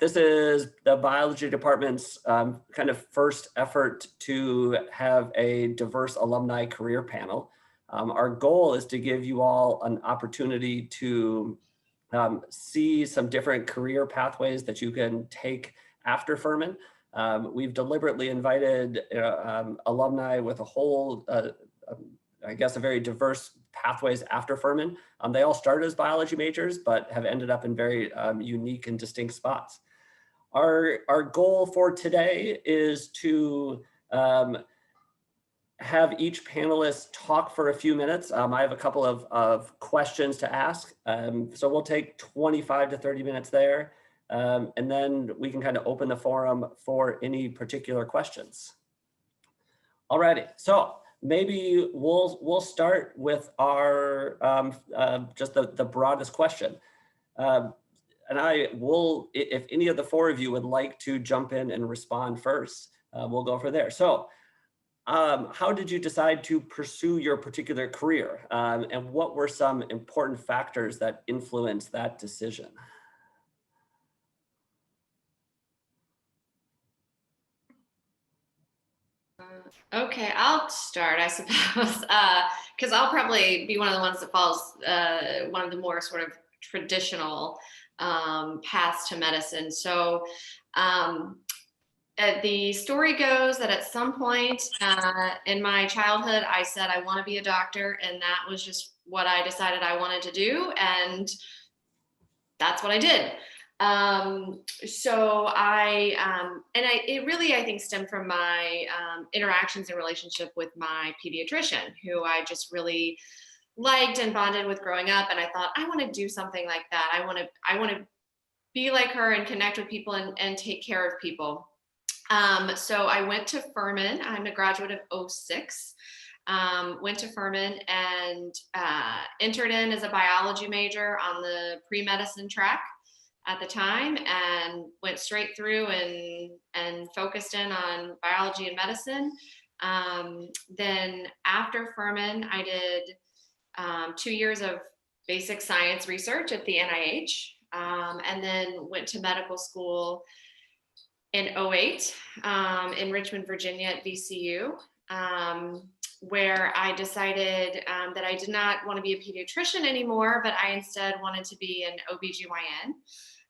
This is the biology department's kind of first effort to have a diverse alumni career panel. Our goal is to give you all an opportunity to see some different career pathways that you can take after Furman. We've deliberately invited alumni with a whole, I guess, a very diverse pathways after Furman. They all started as biology majors, but have ended up in very unique and distinct spots. Our goal for today is to have each panelist talk for a few minutes. I have a couple of questions to ask. So we'll take 25 to 30 minutes there. And then we can kind of open the forum for any particular questions. Alrighty, so maybe we'll start with our just the broadest question. And I will, if any of the four of you would like to jump in and respond first, we'll go for there. So how did you decide to pursue your particular career? And what were some important factors that influenced that decision? Okay, I'll start, I suppose, because I'll probably be one of the ones that follows one of the more sort of traditional paths to medicine. So the story goes that at some point in my childhood, I said I want to be a doctor, and that was just what I decided I wanted to do, and that's what I did. So it really, I think, stemmed from my interactions and relationship with my pediatrician, who I just really liked and bonded with growing up. And I thought, I want to do something like that. I want to be like her and connect with people and take care of people. So I went to Furman. I'm a graduate of 2006. Went to Furman and entered in as a biology major on the pre-medicine track at the time, and went straight through and focused in on biology and medicine. Then after Furman, I did 2 years of basic science research at the NIH, and then went to medical school in 2008 in Richmond, Virginia at VCU, where I decided that I did not want to be a pediatrician anymore, but I instead wanted to be an OBGYN.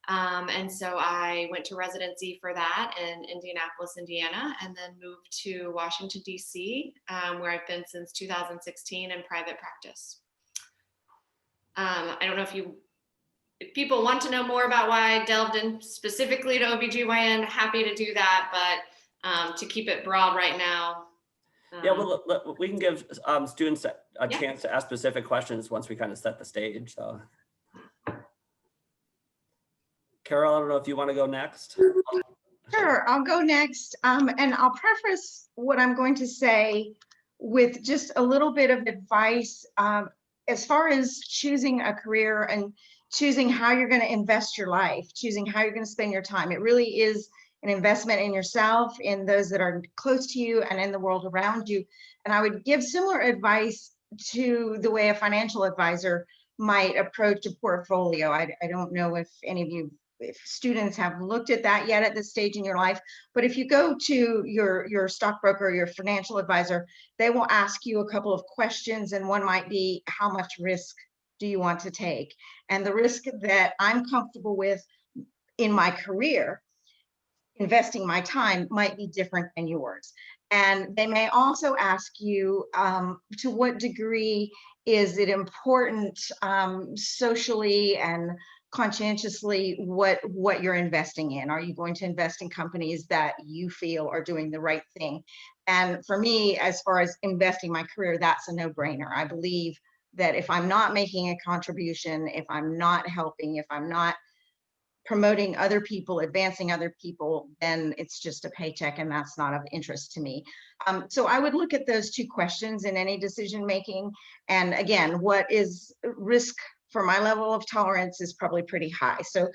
And so I went to residency for that in Indianapolis, Indiana, and then moved to Washington, DC, where I've been since 2016 in private practice. I don't know if people want to know more about why I delved in specifically to OBGYN, happy to do that, but to keep it broad right now. Yeah, well, we can give students a chance to ask specific questions once we kind of set the stage. So, Carol, I don't know if you want to go next. Sure, I'll go next. And I'll preface what I'm going to say with just a little bit of advice as far as choosing a career and choosing how you're going to invest your life, choosing how you're going to spend your time. It really is an investment in yourself, in those that are close to you, and in the world around you. And I would give similar advice to the way a financial advisor might approach a portfolio. I don't know if any of you, if students have looked at that yet at this stage in your life, but if you go to your stockbroker, your financial advisor, they will ask you a couple of questions, and one might be, how much risk do you want to take? And the risk that I'm comfortable with in my career, investing my time, might be different than yours. And they may also ask you, to what degree is it important socially and conscientiously what you're investing in? Are you going to invest in companies that you feel are doing the right thing? And for me, as far as investing my career, that's a no-brainer. I believe that if I'm not making a contribution, if I'm not helping, if I'm not promoting other people, advancing other people, then it's just a paycheck, and that's not of interest to me. So I would look at those two questions in any decision making. And again, what is risk for my level of tolerance is probably pretty high. So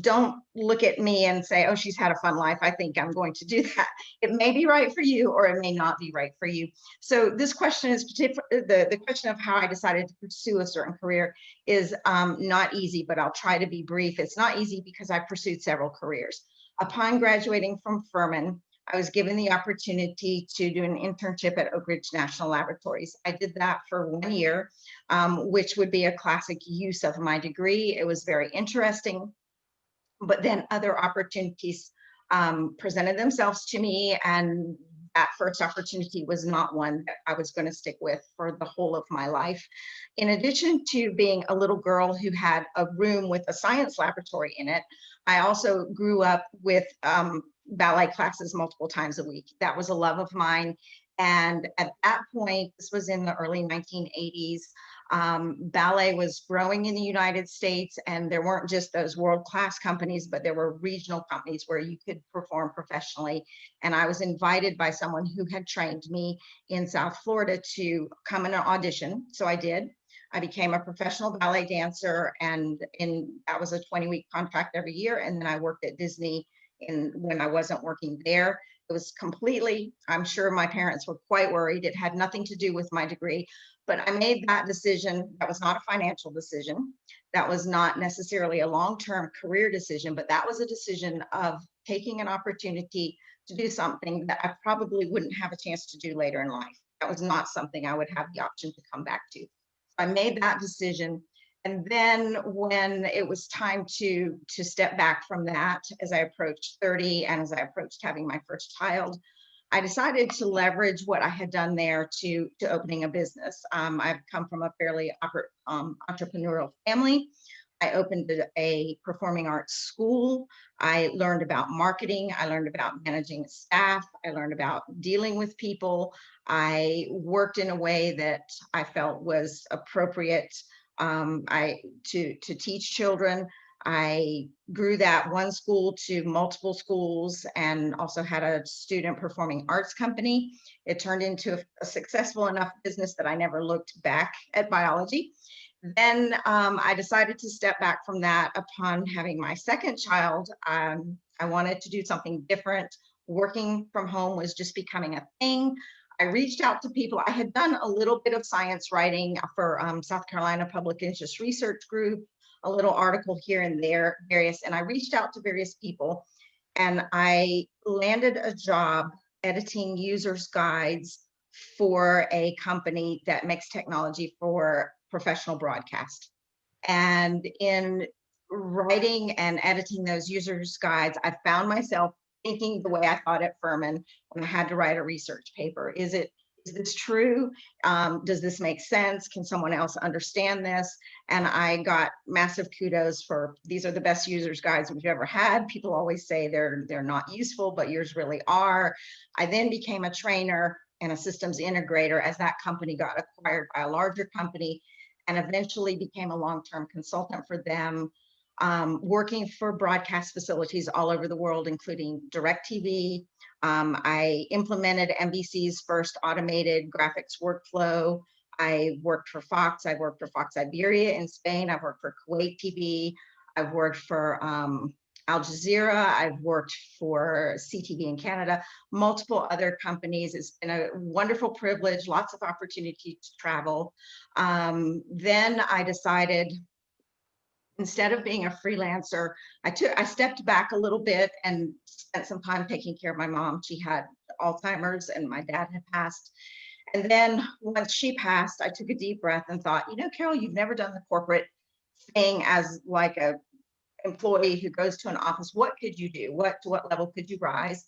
don't look at me and say, oh, she's had a fun life, I think I'm going to do that. It may be right for you, or it may not be right for you. So this question is the question of how I decided to pursue a certain career is not easy, but I'll try to be brief. It's not easy because I pursued several careers. Upon graduating from Furman, I was given the opportunity to do an internship at Oak Ridge National Laboratories. I did that for 1 year, which would be a classic use of my degree. It was very interesting, but then other opportunities presented themselves to me, and that first opportunity was not one that I was going to stick with for the whole of my life. In addition to being a little girl who had a room with a science laboratory in it, I also grew up with ballet classes multiple times a week. That was a love of mine. And at that point, this was in the early 1980s, ballet was growing in the United States, and there weren't just those world-class companies, but there were regional companies where you could perform professionally. And I was invited by someone who had trained me in South Florida to come in an audition. So I did. I became a professional ballet dancer, and that was a 20-week contract every year. And then I worked at Disney when I wasn't working there. It was completely, I'm sure my parents were quite worried. It had nothing to do with my degree, but I made that decision. That was not a financial decision. That was not necessarily a long-term career decision, but that was a decision of taking an opportunity to do something that I probably wouldn't have a chance to do later in life. That was not something I would have the option to come back to. I made that decision. And then when it was time to step back from that, as I approached 30 and as I approached having my first child, I decided to leverage what I had done there to opening a business. I've come from a fairly entrepreneurial family. I opened a performing arts school. I learned about marketing. I learned about managing staff. I learned about dealing with people. I worked in a way that I felt was appropriate to teach children. I grew that one school to multiple schools, and also had a student performing arts company. It turned into a successful enough business that I never looked back at biology. Then I decided to step back from that upon having my second child. I wanted to do something different. Working from home was just becoming a thing. I reached out to people. I had done a little bit of science writing for South Carolina Public Interest Research Group, a little article here and there, and I reached out to various people, and I landed a job editing users' guides for a company that makes technology for professional broadcast. And in writing and editing those users' guides, I found myself thinking the way I thought at Furman when I had to write a research paper. Is this true? Does this make sense? Can someone else understand this? And I got massive kudos for, these are the best users guides we've ever had. People always say they're not useful, but yours really are. I then became a trainer and a systems integrator as that company got acquired by a larger company, and eventually became a long-term consultant for them, working for broadcast facilities all over the world, including DirecTV. I implemented NBC's first automated graphics workflow. I worked for Fox. I've worked for Fox Iberia in Spain. I've worked for Kuwait TV. I've worked for Al Jazeera. I've worked for CTV in Canada, multiple other companies. It's been a wonderful privilege, lots of opportunity to travel. Then I decided, instead of being a freelancer, I stepped back a little bit and spent some time taking care of my mom. She had Alzheimer's and my dad had passed. And then once she passed, I took a deep breath and thought, Carol, you've never done the corporate thing as like a employee who goes to an office. What could you do? To what level could you rise?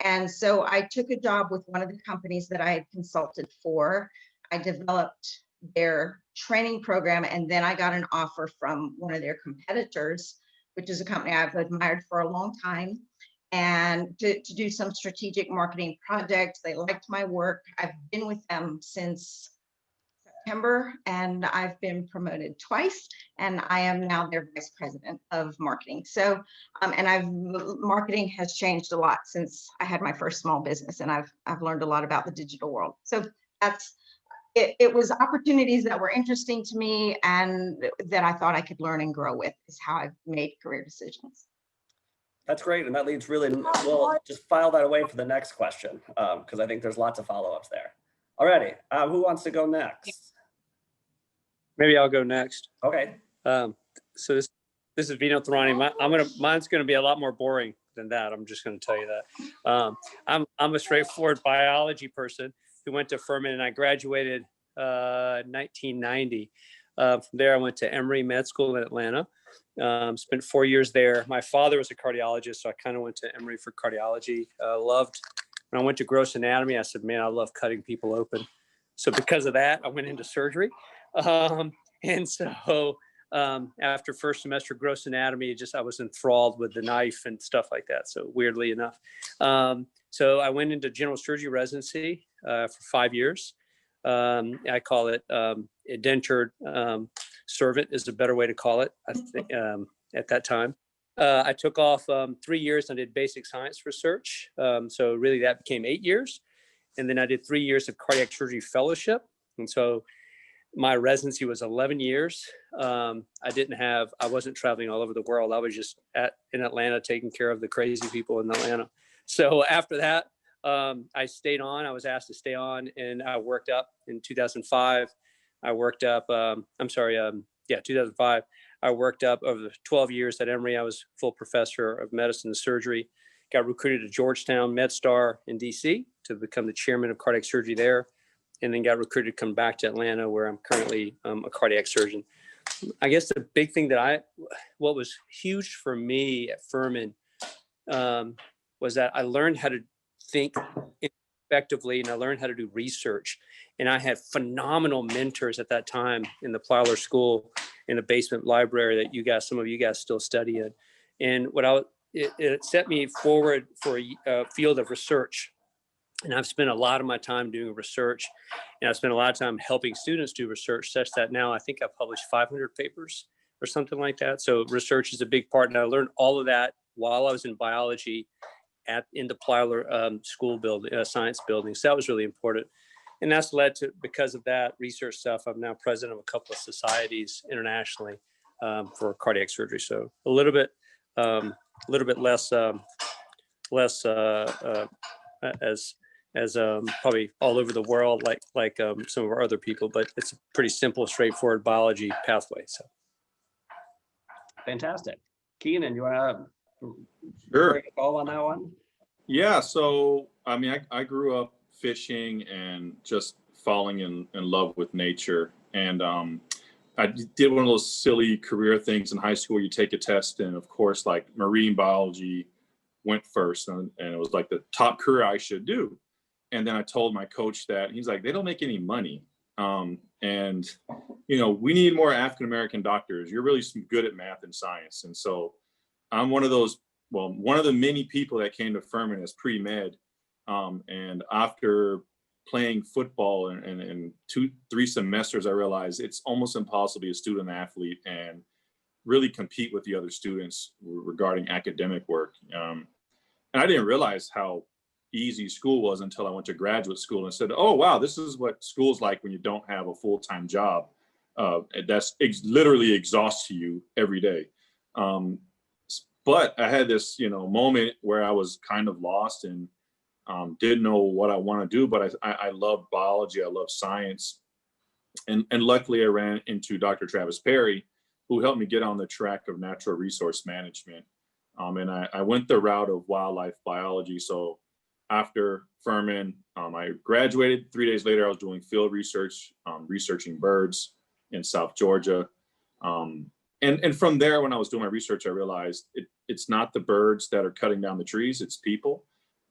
And so I took a job with one of the companies that I had consulted for. I developed their training program, and then I got an offer from one of their competitors, which is a company I've admired for a long time, and to do some strategic marketing projects. They liked my work. I've been with them since September, and I've been promoted twice, and I am now their vice president of marketing. So, marketing has changed a lot since I had my first small business, and I've learned a lot about the digital world. So that's it was opportunities that were interesting to me and that I thought I could learn and grow with is how I've made career decisions. That's great. And that leads really, we'll just file that away for the next question because I think there's lots of follow-ups there. Alrighty, who wants to go next? Maybe I'll go next. Okay. So this is Vinod Thourani. Mine's gonna be a lot more boring than that. I'm just gonna tell you that. I'm a straightforward biology person who went to Furman, and I graduated 1990. From there, I went to Emory Med School in Atlanta. Spent 4 years there. My father was a cardiologist, so I kind of went to Emory for cardiology. Loved when I went to gross anatomy. I said, man, I love cutting people open. So because of that, I went into surgery. And so after first semester gross anatomy, I was enthralled with the knife and stuff like that. So weirdly enough, so I went into general surgery residency for 5 years. I call it indentured servant is a better way to call it. I think at that time, I took off 3 years and did basic science research. So really that became 8 years. And then I did 3 years of cardiac surgery fellowship. And so my residency was 11 years. I wasn't traveling all over the world. I was just in Atlanta taking care of the crazy people in Atlanta. So after that, I stayed on. I was asked to stay on, and I worked up in 2005. 2005. I worked up over the 12 years at Emory. I was full professor of medicine and surgery. Got recruited to Georgetown MedStar in DC to become the chairman of cardiac surgery there, and then got recruited to come back to Atlanta, where I'm currently a cardiac surgeon. I guess the big thing what was huge for me at Furman was that I learned how to think effectively, and I learned how to do research. And I had phenomenal mentors at that time in the Plowler School, in the basement library that some of you guys still study in. And it set me forward for a field of research. And I've spent a lot of my time doing research, and I've spent a lot of time helping students do research, such that now I think I've published 500 papers or something like that. So research is a big part. And I learned all of that while I was in biology in the Plowler school building, science building. So that was really important. And that's led to, because of that research stuff, I'm now president of a couple of societies internationally for cardiac surgery. So a little bit less as probably all over the world, like some of our other people, but it's a pretty simple, straightforward biology pathway. So. Fantastic. Keenan, you want to Sure. call on that one? Yeah. So, I mean, I grew up fishing and just falling in love with nature. And I did one of those silly career things in high school. You take a test, and of course, like marine biology went first, and it was like the top career I should do. And then I told my coach that. He's like, they don't make any money. And, we need more African-American doctors. You're really good at math and science. And so I'm one of the many people that came to Furman as pre-med. And after playing football and 2-3 semesters, I realized it's almost impossible to be a student athlete and really compete with the other students regarding academic work. And I didn't realize how easy school was until I went to graduate school and said, oh, wow, this is what school's like when you don't have a full-time job. That's literally exhausts you every day. But I had this, moment where I was kind of lost and didn't know what I want to do, but I love biology. I love science. And luckily I ran into Dr. Travis Perry, who helped me get on the track of natural resource management. And I went the route of wildlife biology. So after Furman, I graduated. 3 days later, I was doing field research, researching birds in South Georgia. And from there, when I was doing my research, I realized it's not the birds that are cutting down the trees, it's people,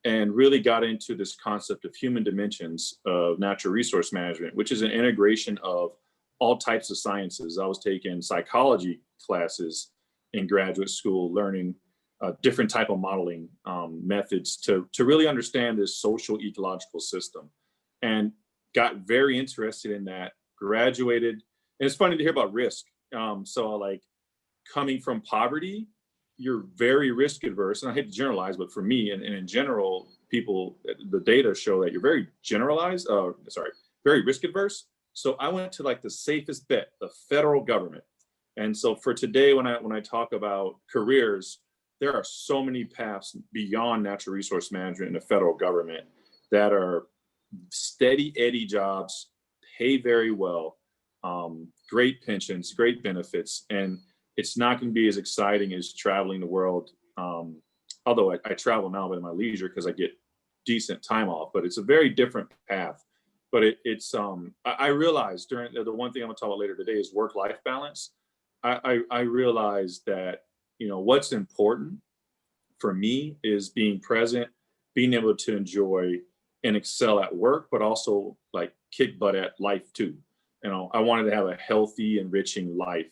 and really got into this concept of human dimensions of natural resource management, which is an integration of all types of sciences. I was taking psychology classes in graduate school, learning different type of modeling methods to really understand this social ecological system, and got very interested in that, graduated. And it's funny to hear about risk. So like coming from poverty, you're very risk adverse. And I hate to generalize, but for me and in general, people, the data show that you're very very risk adverse. So I went to like the safest bet, the federal government. And so for today, when I talk about careers, there are so many paths beyond natural resource management in the federal government that are steady Eddie jobs, pay very well, great pensions, great benefits, and it's not going to be as exciting as traveling the world. Although I travel now in my leisure because I get decent time off, but it's a very different path. But I realized during the one thing I'm gonna talk about later today is work-life balance. I realized that, you know, what's important for me is being present, being able to enjoy and excel at work, but also like kick butt at life too. You know, I wanted to have a healthy, enriching life.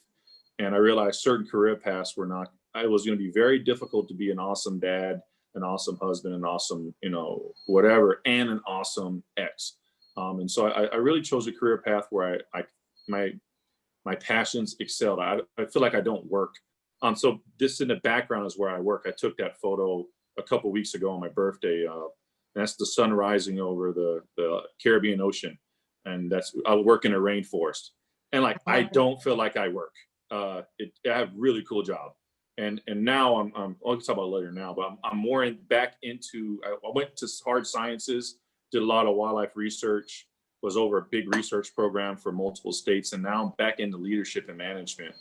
And I realized certain career paths it was going to be very difficult to be an awesome dad, an awesome husband, an awesome, you know, whatever, and an awesome ex. And so I really chose a career path where my passions excelled. I feel like I don't work. So this in the background is where I work. I took that photo a couple weeks ago on my birthday. That's the sun rising over the Caribbean Ocean. And I work in a rainforest. And like, I don't feel like I work. I have a really cool job. And now I'll talk about it later now, but I'm more back into, I went to hard sciences, did a lot of wildlife research, was over a big research program for multiple states. And now I'm back into leadership and management.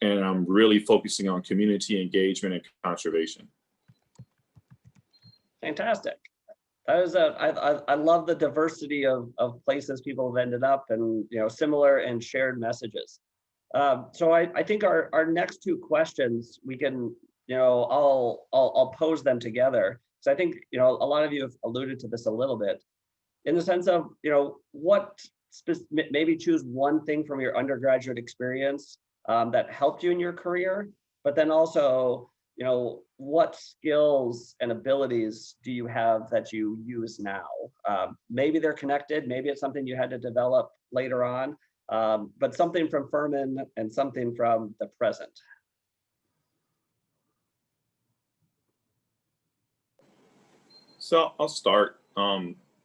And I'm really focusing on community engagement and conservation. Fantastic. That is I love the diversity of places people have ended up, and, you know, similar and shared messages. So I think our next two questions, we can, you know, I'll pose them together. So I think, you know, a lot of you have alluded to this a little bit in the sense of, you know, maybe choose one thing from your undergraduate experience that helped you in your career, but then also, you know, what skills and abilities do you have that you use now? Maybe they're connected, maybe it's something you had to develop later on, but something from Furman and something from the present. So I'll start.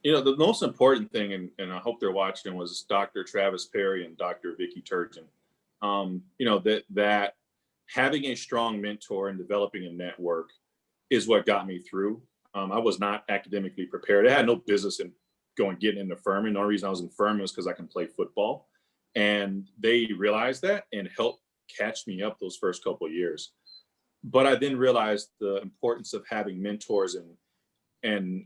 You know, the most important thing, and I hope they're watching, was Dr. Travis Perry and Dr. Vicky Turgeon. You know, that having a strong mentor and developing a network is what got me through. I was not academically prepared. I had no business in getting into Furman. The only reason I was in Furman was because I can play football. And they realized that and helped catch me up those first couple of years. But I then realized the importance of having mentors and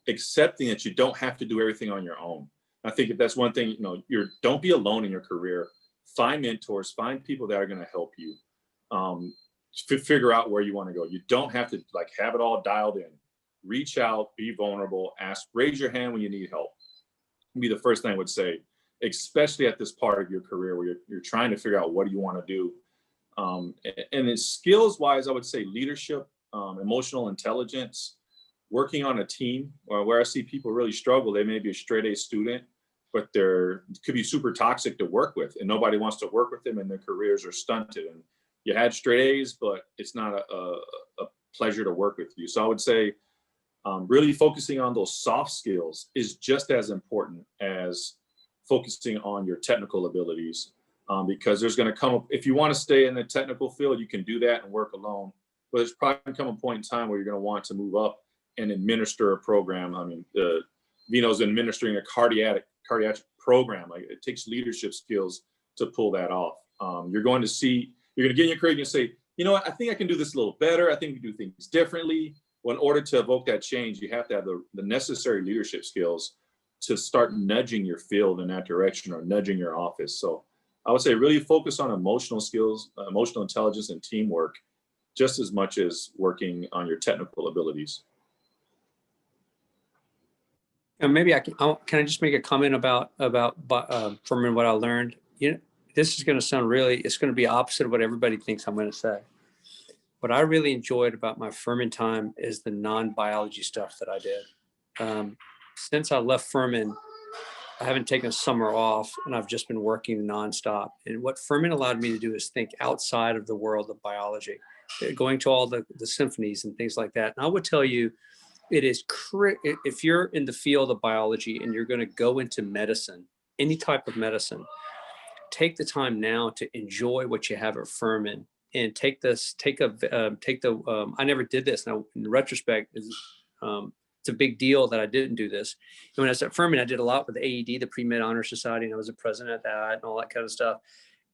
accepting that you don't have to do everything on your own. I think if that's one thing, you know, don't be alone in your career. Find mentors, find people that are going to help you figure out where you want to go. You don't have to like have it all dialed in. Reach out, be vulnerable, raise your hand when you need help. Be the first thing I would say, especially at this part of your career where you're trying to figure out what do you want to do. And then skills wise, I would say leadership, emotional intelligence, working on a team, where I see people really struggle. They may be a straight A student, but could be super toxic to work with, and nobody wants to work with them, and their careers are stunted. And you had straight A's, but it's not a pleasure to work with you. So I would say really focusing on those soft skills is just as important as focusing on your technical abilities, because there's going to come, if you want to stay in the technical field, you can do that and work alone. But there's probably going to come a point in time where you're going to want to move up and administer a program. I mean, Vinod's administering a cardiac program. Like, it takes leadership skills to pull that off. You're going to get in your career and say, you know what, I think I can do this a little better. I think we can do things differently. Well, in order to evoke that change, you have to have the necessary leadership skills to start nudging your field in that direction, or nudging your office. So I would say really focus on emotional skills, emotional intelligence, and teamwork, just as much as working on your technical abilities. And maybe can I just make a comment about Furman, what I learned? You know, this is going to sound it's going to be opposite of what everybody thinks I'm going to say. What I really enjoyed about my Furman time is the non-biology stuff that I did. Since I left Furman, I haven't taken a summer off, and I've just been working nonstop. And what Furman allowed me to do is think outside of the world of biology, going to all the symphonies and things like that. And I would tell you, it is if you're in the field of biology and you're going to go into medicine, any type of medicine, take the time now to enjoy what you have at Furman, and I never did this. Now, in retrospect, it's a big deal that I didn't do this. And when I was at Furman, I did a lot with the AED, the Pre-Med Honor Society, and I was a president of that and all that kind of stuff.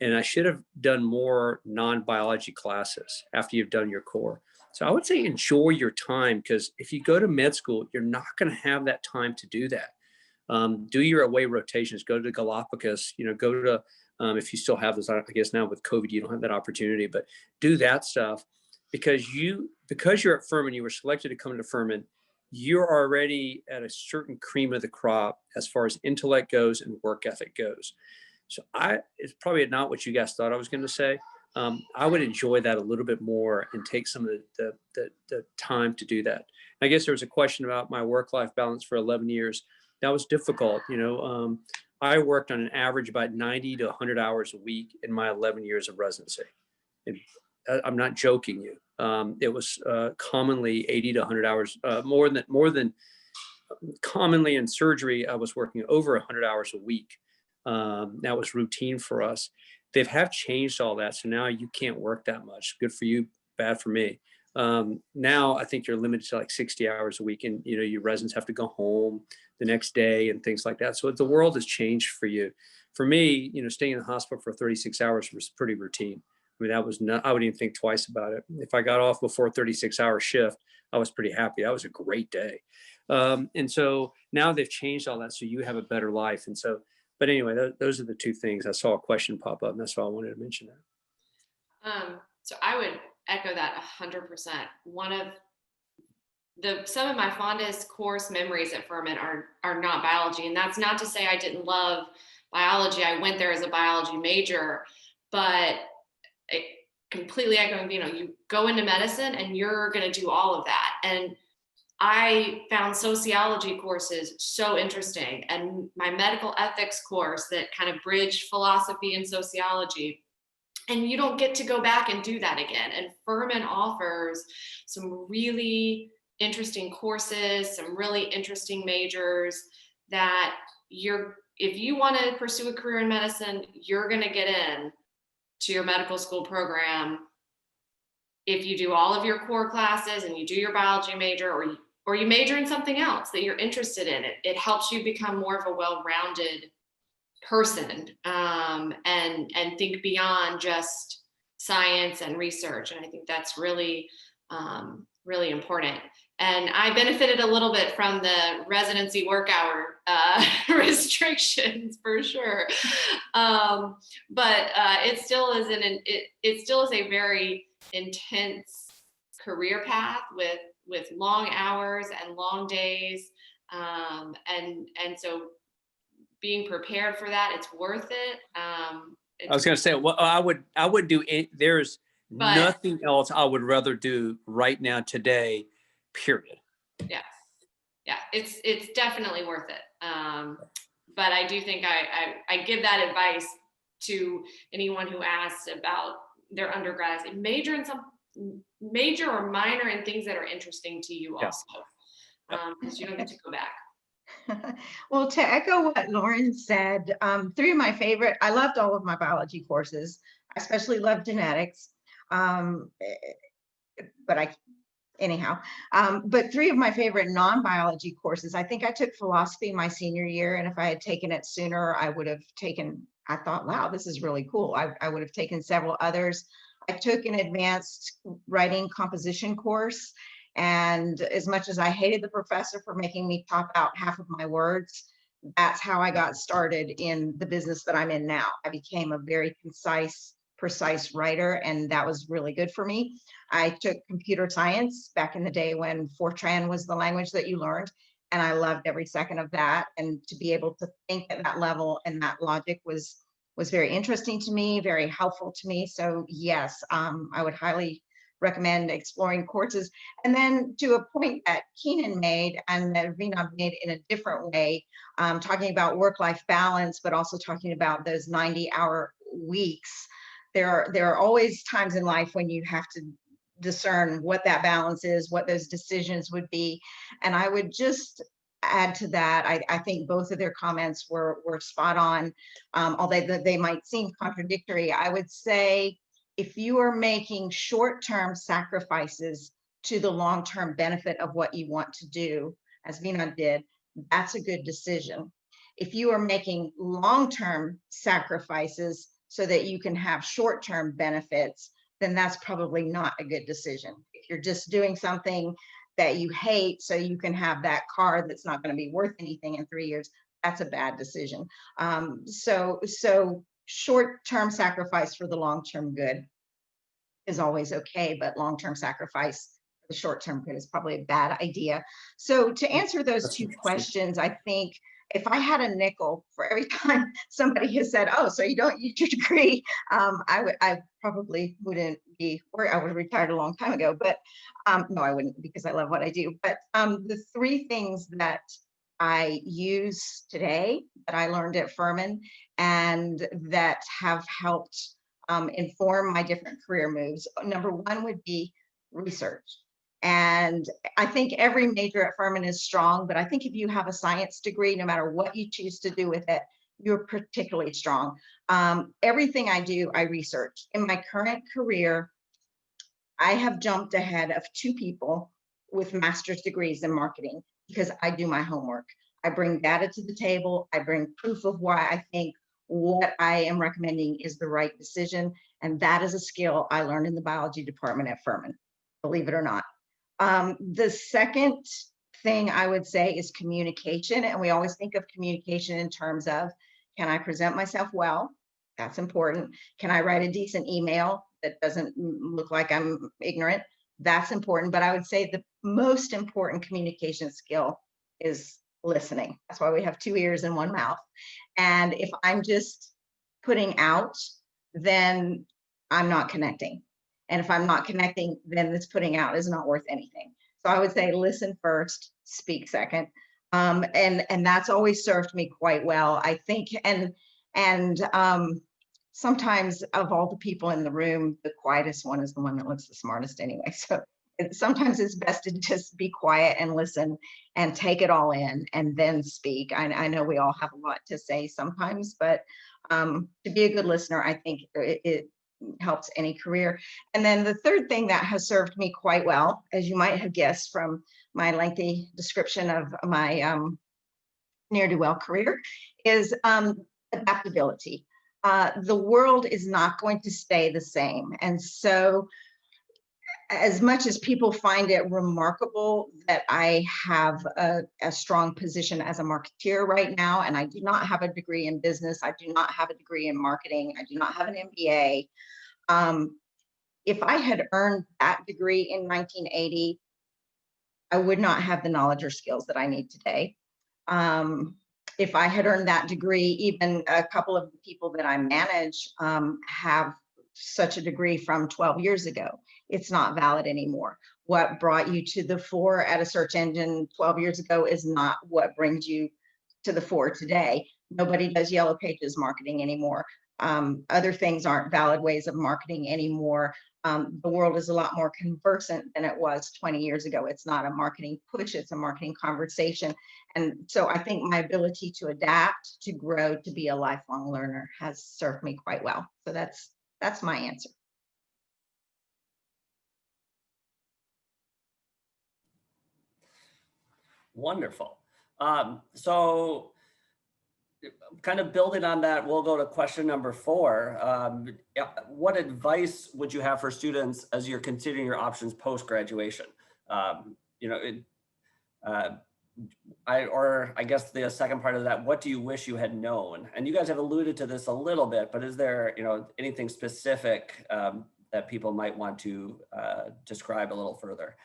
And I should have done more non-biology classes after you've done your core. So I would say enjoy your time, because if you go to med school, you're not going to have that time to do that. Do your away rotations, go to Galapagos, go to, if you still have those, I guess now with COVID, you don't have that opportunity, but do that stuff, because you're at Furman, you were selected to come to Furman, you're already at a certain cream of the crop as far as intellect goes and work ethic goes. So it's probably not what you guys thought I was going to say. I would enjoy that a little bit more and take some of the time to do that. I guess there was a question about my work-life balance for 11 years. That was difficult. I worked on an average about 90 to 100 hours a week in my 11 years of residency. And I'm not joking you. It was commonly 80 to 100 hours, more than commonly in surgery. I was working over 100 hours a week. That was routine for us. They have changed all that. So now you can't work that much. Good for you, bad for me. Now I think you're limited to like 60 hours a week, and your residents have to go home the next day and things like that. So the world has changed for you. For me, staying in the hospital for 36 hours was pretty routine. I mean, that was not, I wouldn't even think twice about it. If I got off before 36-hour shift, I was pretty happy. That was a great day. And so now they've changed all that, so you have a better life. And so, but anyway, those are the two things. I saw a question pop up, and that's why I wanted to mention that. So I would echo that 100%. Some of my fondest course memories at Furman are not biology. And that's not to say I didn't love biology. I went there as a biology major, but completely echoing, you go into medicine and you're going to do all of that. And I found sociology courses so interesting, and my medical ethics course that kind of bridged philosophy and sociology. And you don't get to go back and do that again. And Furman offers some really interesting courses, some really interesting majors that if you want to pursue a career in medicine, you're going to get in to your medical school program if you do all of your core classes and you do your biology major, or you major in something else that you're interested in. It helps you become more of a well-rounded person, and think beyond just science and research. And I think that's really, really important. And I benefited a little bit from the residency work hour restrictions for sure. But it still is a very intense career path with long hours and long days. And so being prepared for that, it's worth it. I was going to say, well, I would do it. There's nothing else I would rather do right now today, period. Yeah. It's definitely worth it. But I do think I give that advice to anyone who asks about their undergrads. Major or minor in things that are interesting to you also, because you don't get to go back. Well, to echo what Lauren said, three of my favorite, I loved all of my biology courses. I especially loved genetics. But three of my favorite non-biology courses, I think I took philosophy my senior year. And if I had taken it sooner, I thought, wow, this is really cool. I would have taken several others. I took an advanced writing composition course. And as much as I hated the professor for making me pop out half of my words, that's how I got started in the business that I'm in now. I became a very concise, precise writer, and that was really good for me. I took computer science back in the day when Fortran was the language that you learned, and I loved every second of that. And to be able to think at that level and that logic was very interesting to me, very helpful to me. So yes, I would highly recommend exploring courses. And then to a point that Keenan made and that Vinod made in a different way, talking about work-life balance, but also talking about those 90-hour weeks. There are always times in life when you have to discern what that balance is, what those decisions would be. And I would just add to that, I think both of their comments were spot on, although they might seem contradictory. I would say if you are making short-term sacrifices to the long-term benefit of what you want to do, as Vinod did, that's a good decision. If you are making long-term sacrifices so that you can have short-term benefits, then that's probably not a good decision. If you're just doing something that you hate so you can have that car that's not going to be worth anything in 3 years, that's a bad decision. So short-term sacrifice for the long-term good is always okay, but long-term sacrifice for the short-term good is probably a bad idea. So to answer those two questions, I think if I had a nickel for every time somebody has said, "Oh, so you don't use your degree," I probably wouldn't be, or I would have retired a long time ago. But no, I wouldn't, because I love what I do. But the three things that I use today that I learned at Furman and that have helped inform my different career moves. Number one would be research. And I think every major at Furman is strong, but I think if you have a science degree, no matter what you choose to do with it, you're particularly strong. Everything I do, I research. In my current career, I have jumped ahead of 2 people with master's degrees in marketing because I do my homework. I bring data to the table. I bring proof of why I think what I am recommending is the right decision. And that is a skill I learned in the biology department at Furman, believe it or not. The second thing I would say is communication. And we always think of communication in terms of, can I present myself well? That's important. Can I write a decent email that doesn't look like I'm ignorant? That's important. But I would say the most important communication skill is listening. That's why we have 2 ears and 1 mouth. And if I'm just putting out, then I'm not connecting. And if I'm not connecting, then this putting out is not worth anything. So I would say listen first, speak second. And that's always served me quite well, I think. And sometimes of all the people in the room, the quietest one is the one that looks the smartest anyway. So sometimes it's best to just be quiet and listen and take it all in and then speak. I know we all have a lot to say sometimes, but to be a good listener, I think it helps any career. And then the third thing that has served me quite well, as you might have guessed from my lengthy description of my ne'er-do-well career, is adaptability. The world is not going to stay the same. And so as much as people find it remarkable that I have a strong position as a marketeer right now, and I do not have a degree in business, I do not have a degree in marketing, I do not have an MBA. If I had earned that degree in 1980, I would not have the knowledge or skills that I need today. If I had earned that degree, even a couple of the people that I manage have such a degree from 12 years ago. It's not valid anymore. What brought you to the fore at a search engine 12 years ago is not what brings you to the fore today. Nobody does yellow pages marketing anymore. Other things aren't valid ways of marketing anymore. The world is a lot more conversant than it was 20 years ago. It's not a marketing push, it's a marketing conversation. And so I think my ability to adapt, to grow, to be a lifelong learner has served me quite well. So that's my answer. Wonderful. So kind of building on that, we'll go to question number 4. What advice would you have for students as you're considering your options post-graduation? I guess the second part of that, what do you wish you had known? And you guys have alluded to this a little bit, but is there, anything specific that people might want to describe a little further?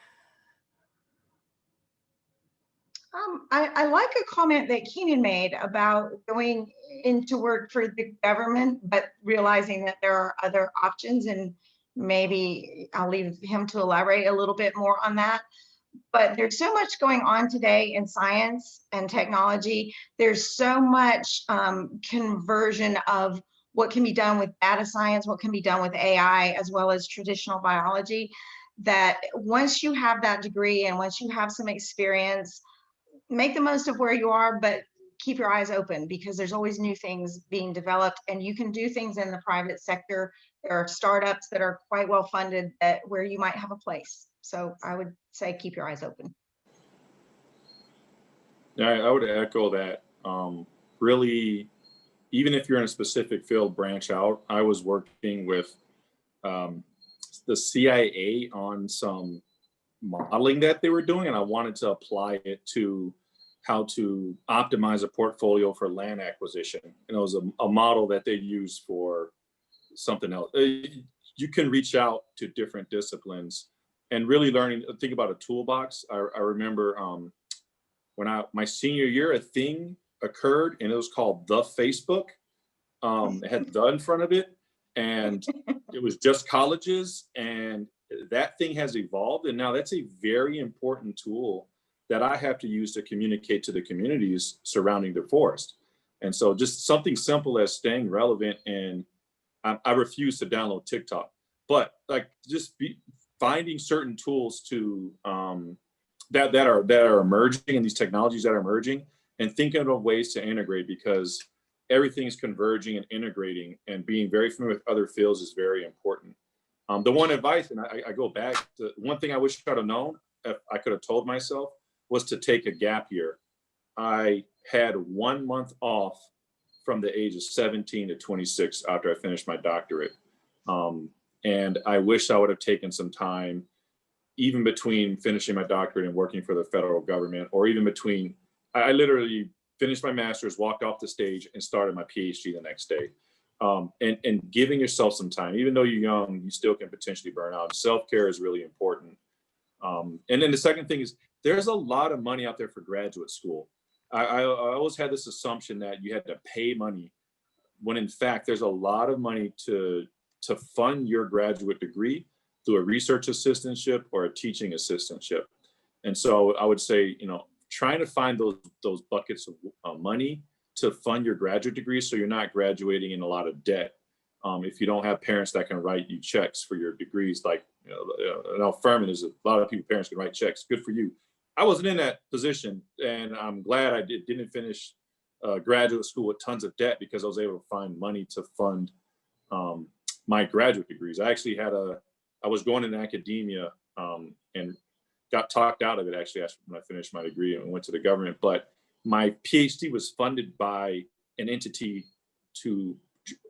I like a comment that Keenan made about going into work for the government, but realizing that there are other options, and maybe I'll leave him to elaborate a little bit more on that. But there's so much going on today in science and technology. There's so much conversion of what can be done with data science, what can be done with AI, as well as traditional biology, that once you have that degree and once you have some experience, make the most of where you are, but keep your eyes open, because there's always new things being developed, and you can do things in the private sector. There are startups that are quite well funded that where you might have a place. So I would say keep your eyes open. Yeah, I would echo that. Really, even if you're in a specific field, branch out. I was working with the CIA on some modeling that they were doing, and I wanted to apply it to how to optimize a portfolio for land acquisition. And it was a model that they use for something else. You can reach out to different disciplines and really learning, think about a toolbox. I remember when my senior year, a thing occurred and it was called the Facebook. It had the in front of it, and it was just colleges, and that thing has evolved, and now that's a very important tool that I have to use to communicate to the communities surrounding the forest. And so just something simple as staying relevant, and I refuse to download TikTok, but like just finding certain tools to that are emerging, and these technologies that are emerging, and thinking of ways to integrate, because everything is converging and integrating, and being very familiar with other fields is very important. The one advice, and I go back to one thing I wish I'd have known, if I could have told myself, was to take a gap year. I had 1 month off from the age of 17 to 26 after I finished my doctorate. And I wish I would have taken some time, even between finishing my doctorate and working for the federal government, or even between, I literally finished my master's, walked off the stage, and started my PhD the next day. And giving yourself some time, even though you're young, you still can potentially burn out. Self-care is really important. And then the second thing is, there's a lot of money out there for graduate school. I always had this assumption that you had to pay money, when in fact, there's a lot of money to fund your graduate degree through a research assistantship or a teaching assistantship. And so I would say, trying to find those buckets of money to fund your graduate degree, so you're not graduating in a lot of debt. If you don't have parents that can write you checks for your degrees, like Furman, is a lot of people, parents can write checks. Good for you. I wasn't in that position, and I'm glad I didn't finish graduate school with tons of debt, because I was able to find money to fund my graduate degrees. I actually I was going into academia and got talked out of it actually when I finished my degree and went to the government. But my PhD was funded by an entity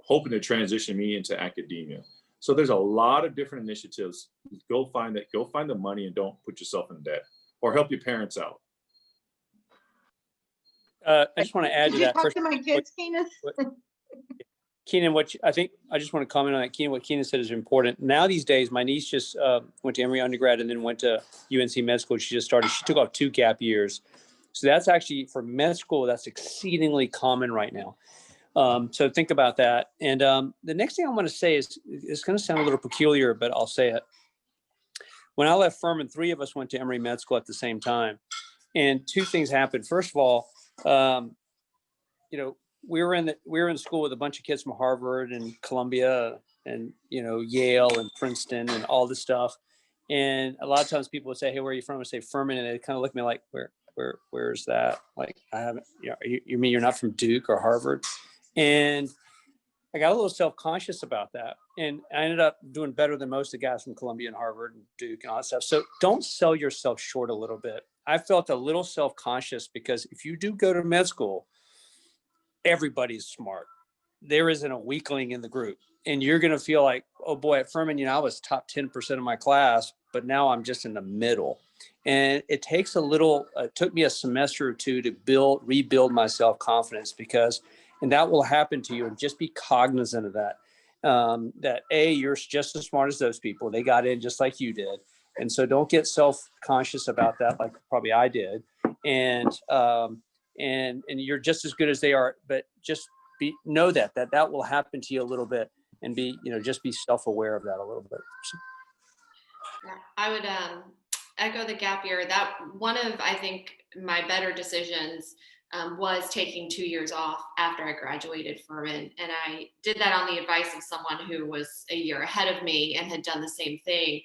hoping to transition me into academia. So there's a lot of different initiatives. Go find the money, and don't put yourself in debt, or help your parents out. I just want to add to that. Did you talk to my kids, Keenan? Keenan, I just want to comment on that. Keenan, what Keenan said is important. Now these days, my niece just went to Emory undergrad and then went to UNC med school. She just started. She took off 2 gap years. So that's actually, for med school, that's exceedingly common right now. So think about that. And the next thing I want to say is, it's going to sound a little peculiar, but I'll say it. When I left Furman, 3 of us went to Emory Med School at the same time. And 2 things happened. First of all, we were in school with a bunch of kids from Harvard and Columbia and, Yale and Princeton and all this stuff. And a lot of times people would say, "Hey, where are you from?" I say Furman. And they kind of look at me like, where's that? Like, I haven't, you mean you're not from Duke or Harvard? And I got a little self-conscious about that. And I ended up doing better than most of the guys from Columbia and Harvard and Duke and all that stuff. So don't sell yourself short a little bit. I felt a little self-conscious, because if you do go to med school, everybody's smart. There isn't a weakling in the group. And you're going to feel like, oh boy, at Furman, I was top 10% of my class, but now I'm just in the middle. And it takes it took me a semester or 2 to rebuild my self-confidence, and that will happen to you. And just be cognizant of that. That you're just as smart as those people. They got in just like you did. And so don't get self-conscious about that, like probably I did. And you're just as good as they are, but just know that will happen to you a little bit, and just be self-aware of that a little bit. So. Yeah, I would echo the gap year. That one of, I think, my better decisions was taking 2 years off after I graduated Furman. And I did that on the advice of someone who was a year ahead of me and had done the same thing.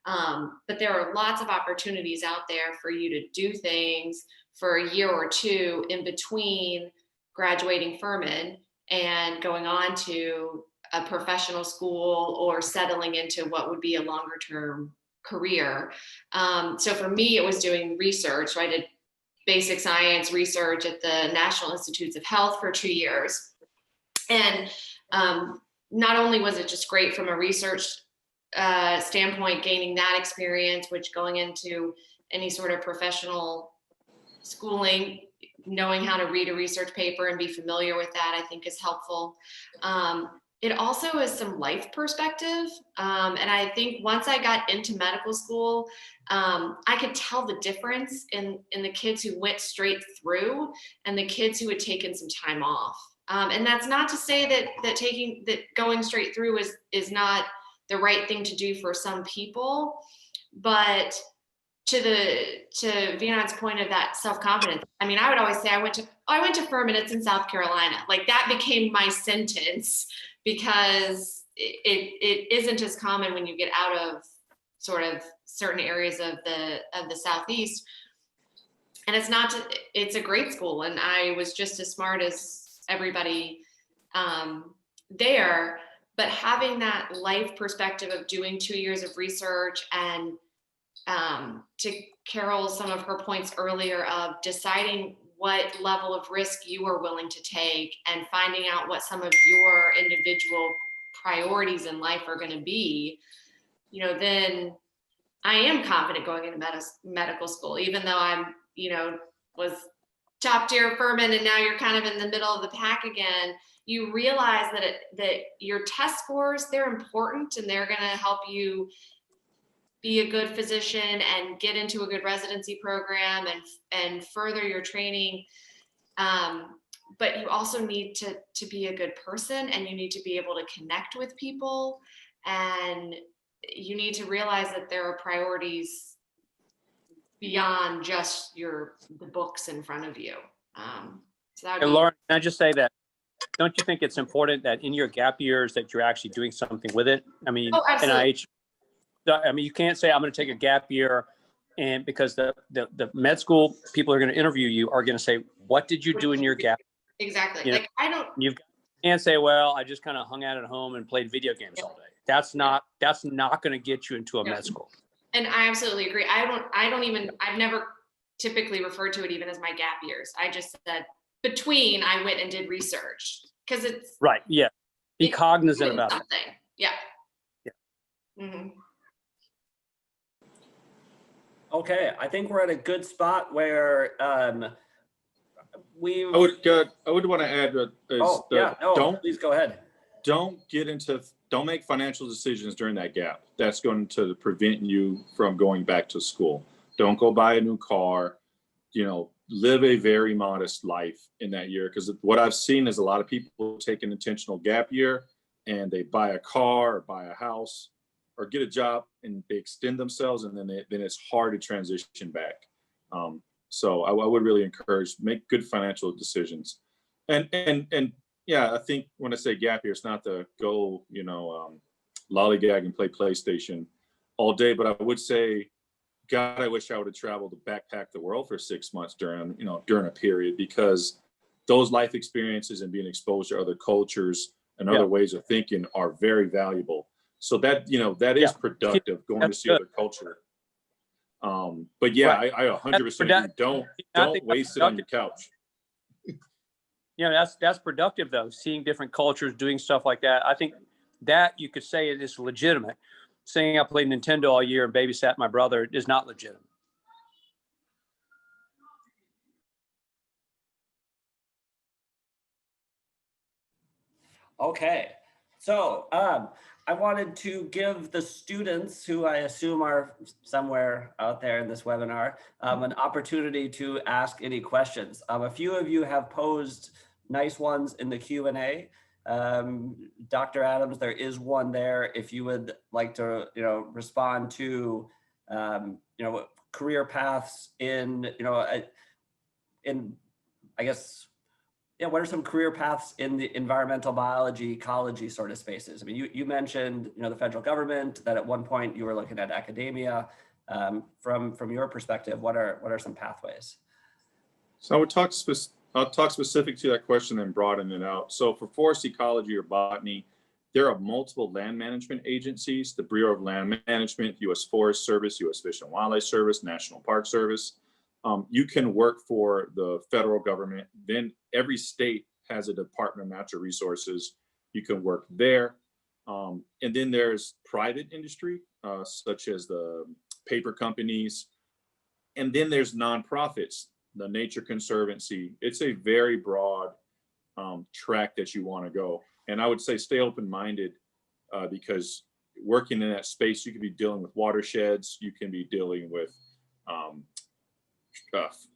But there are lots of opportunities out there for you to do things for a year or two in between graduating Furman and going on to a professional school or settling into what would be a longer term career. So for me, it was doing research. So I did basic science research at the National Institutes of Health for 2 years. And not only was it just great from a research standpoint, gaining that experience, which going into any sort of professional schooling, knowing how to read a research paper and be familiar with that, I think is helpful. It also is some life perspective. And I think once I got into medical school, I could tell the difference in the kids who went straight through and the kids who had taken some time off. And that's not to say that going straight through is not the right thing to do for some people, but to Vinod's point of that self-confidence, I mean, I would always say I went to Furman, it's in South Carolina. Like that became my sentence because it isn't as common when you get out of sort of certain areas of the Southeast. And it's a great school. And I was just as smart as everybody there, but having that life perspective of doing 2 years of research and to Carol, some of her points earlier of deciding what level of risk you are willing to take and finding out what some of your individual priorities in life are going to be, then I am confident going into medical school, even though I'm, was top tier Furman and now you're kind of in the middle of the pack again. You realize that your test scores, they're important and they're going to help you be a good physician and get into a good residency program and further your training. But you also need to be a good person and you need to be able to connect with people and you need to realize that there are priorities beyond just the books in front of you. And Lauren, can I just say that, don't you think it's important that in your gap years that you're actually doing something with it? I mean, NIH, you can't say I'm going to take a gap year and because the med school people are going to interview you are going to say, what did you do in your gap? Exactly. You can't say, well, I just kind of hung out at home and played video games all day. That's not going to get you into a med school. And I absolutely agree. I've never typically referred to it even as my gap years. I just said I went and did research because it's right. Yeah. Be cognizant about something. Yeah. Mm-hmm. Okay, I think we're at a good spot where I would want to add please go ahead. Don't make financial decisions during that gap. That's going to prevent you from going back to school. Don't go buy a new car, live a very modest life in that year. Because what I've seen is a lot of people take an intentional gap year and they buy a car or buy a house or get a job and they extend themselves and then it's hard to transition back. So I would really encourage, make good financial decisions. And yeah, I think when I say gap year, it's not to go, lollygag and play PlayStation all day, but I would say, God, I wish I would have traveled to backpack the world for 6 months during a period, because those life experiences and being exposed to other cultures and other ways of thinking are very valuable. So that is productive, going to see other culture. But yeah, right. I 100% agree. Don't waste it on your couch. That's productive though. Seeing different cultures, doing stuff like that. I think that you could say it is legitimate. Saying I played Nintendo all year and babysat my brother is not legitimate. Okay, so I wanted to give the students, who I assume are somewhere out there in this webinar, an opportunity to ask any questions. A few of you have posed nice ones in the Q&A. Dr. Adams, there is one there if you would like to, respond to, career paths in, yeah, what are some career paths in the environmental biology, ecology sort of spaces? I mean, you mentioned, the federal government, that at one point you were looking at academia. From your perspective, what are some pathways? So I'll talk specific to that question and broaden it out. So for forest ecology or botany, there are multiple land management agencies: the Bureau of Land Management, U.S. Forest Service, U.S. Fish and Wildlife Service, National Park Service. You can work for the federal government. Then every state has a Department of Natural Resources. You can work there. And then there's private industry, such as the paper companies. And then there's nonprofits, the Nature Conservancy. It's a very broad track that you want to go. And I would say stay open-minded, because working in that space, you could be dealing with watersheds, you can be dealing with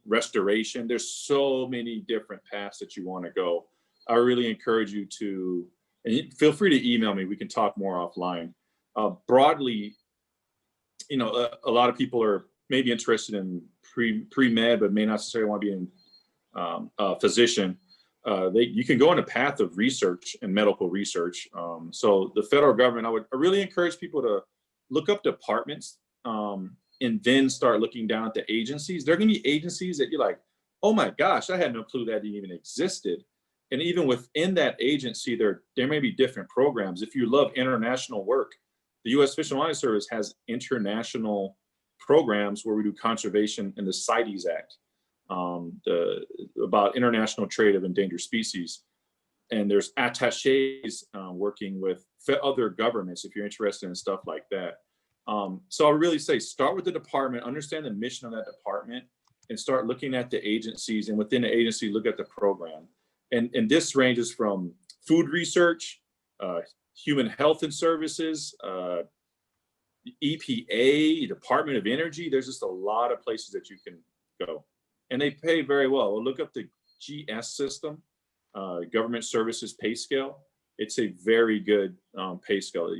restoration. There's so many different paths that you want to go. I really encourage you to, and feel free to email me, we can talk more offline. Broadly, a lot of people are maybe interested in pre-med, but may not necessarily want to be in a physician. You can go on a path of research and medical research. So the federal government, I really encourage people to look up departments, and then start looking down at the agencies. There are going to be agencies that you're like, oh my gosh, I had no clue that even existed. And even within that agency, there may be different programs. If you love international work, the U.S. Fish and Wildlife Service has international programs where we do conservation in the CITES Act, about international trade of endangered species. And there's attaches working with other governments if you're interested in stuff like that. So I really say start with the department, understand the mission of that department, and start looking at the agencies, and within the agency, look at the program. And this ranges from food research, human health and services, EPA, Department of Energy. There's just a lot of places that you can go. And they pay very well. We'll look up the GS system, Government Services Pay Scale. It's a very good pay scale.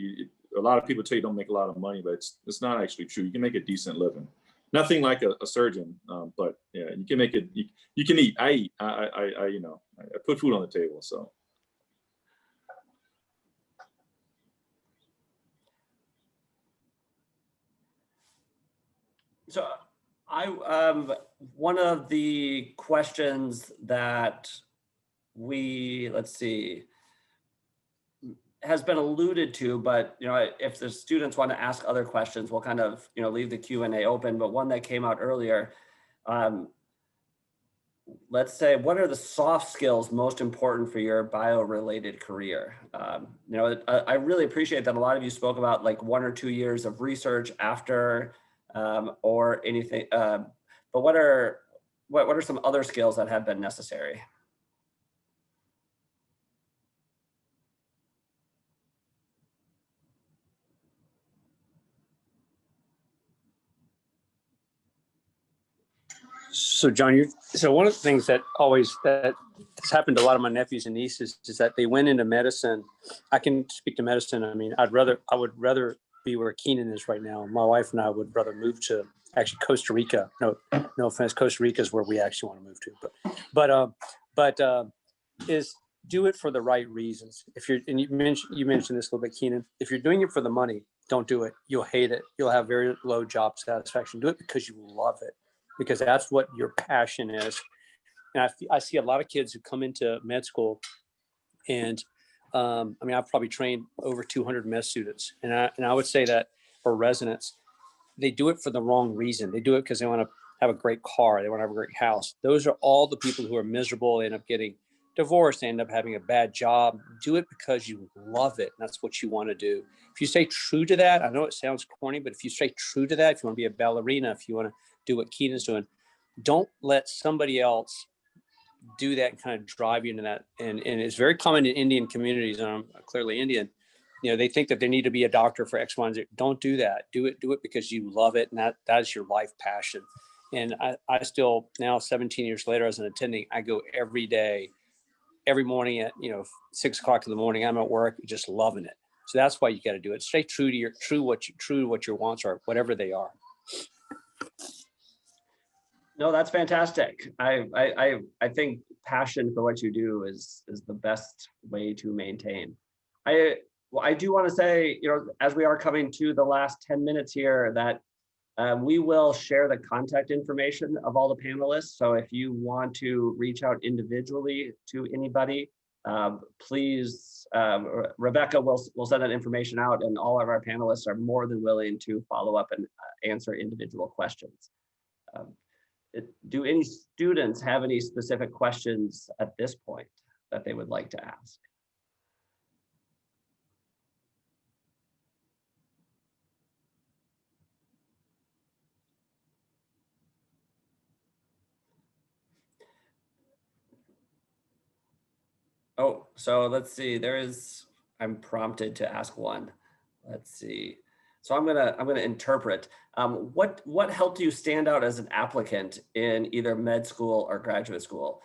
A lot of people tell you don't make a lot of money, but it's not actually true. You can make a decent living. Nothing like a surgeon, but yeah, you can make it. You can eat. I eat. I put food on the table. So. So one of the questions that let's see, has been alluded to, but if the students want to ask other questions, we'll kind of leave the Q&A open. But one that came out earlier, let's say, what are the soft skills most important for your bio-related career? I really appreciate that a lot of you spoke about like 1 or 2 years of research after or anything. But what are some other skills that have been necessary? So John, so one of the things that has happened to a lot of my nephews and nieces is that they went into medicine. I can speak to medicine. I mean, I would rather be where Keenan is right now. My wife and I would rather move to actually Costa Rica. No offense, Costa Rica is where we actually want to move to. But is do it for the right reasons. And you mentioned this a little bit, Keenan. If you're doing it for the money, don't do it. You'll hate it. You'll have very low job satisfaction. Do it because you love it, because that's what your passion is. And I see a lot of kids who come into med school, and I've probably trained over 200 med students, and I would say that for residents, they do it for the wrong reason. They do it because they want to have a great car, they want to have a great house. Those are all the people who are miserable. They end up getting divorced, they end up having a bad job. Do it because you love it. And that's what you want to do. If you stay true to that, I know it sounds corny, but if you stay true to that, if you want to be a ballerina, if you want to do what Keenan's doing, don't let somebody else do that and kind of drive you into that. And it's very common in Indian communities, and I'm clearly Indian. They think that they need to be a doctor for X, Y, and Z. Don't do that. Do it because you love it, and that is your life passion. And I still, now 17 years later, as an attending, I go every day, every morning at 6 o'clock in the morning. I'm at work, just loving it. So that's why you got to do it. Stay true to what your wants are, whatever they are. No, that's fantastic. I think passion for what you do is the best way to maintain. I do want to say, as we are coming to the last 10 minutes here, that we will share the contact information of all the panelists. So if you want to reach out individually to anybody, please, Rebecca will send that information out, and all of our panelists are more than willing to follow up and answer individual questions. Do any students have any specific questions at this point that they would like to ask? Oh, so let's see, I'm prompted to ask one. Let's see. So I'm gonna interpret. What helped you stand out as an applicant in either med school or graduate school?